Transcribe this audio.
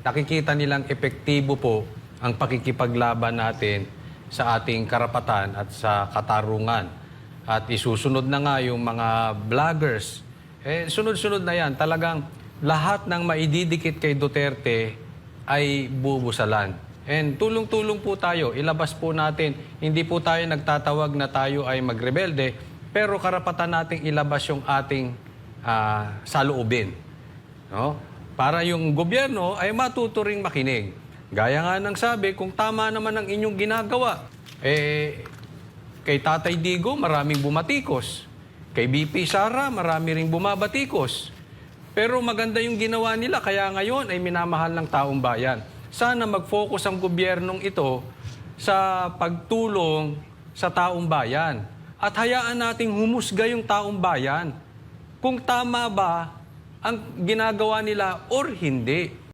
nakikita nilang epektibo po ang pakikipaglaban natin sa ating karapatan at sa katarungan. At isusunod na nga yung mga vloggers. Sunod-sunod na yan. Talagang lahat ng maididikit kay Duterte ay bubusalan. And tulong-tulong po tayo. Ilabas po natin. Hindi po tayo nagtatawag na tayo ay magrebelde, pero karapatan nating ilabas yung ating saloobin. No? Para yung gobyerno ay matuturing makinig. Gaya nga ng sabi, kung tama naman ang inyong ginagawa, kay Tatay Digo, maraming bumatikos. Kay BP Sara, marami ring bumabatikos. Pero maganda yung ginawa nila, kaya ngayon ay minamahal ng taong bayan. Sana mag-focus ang gobyernong ito sa pagtulong sa taong bayan. At hayaan nating humusga yung taong bayan kung tama ba ang ginagawa nila or hindi.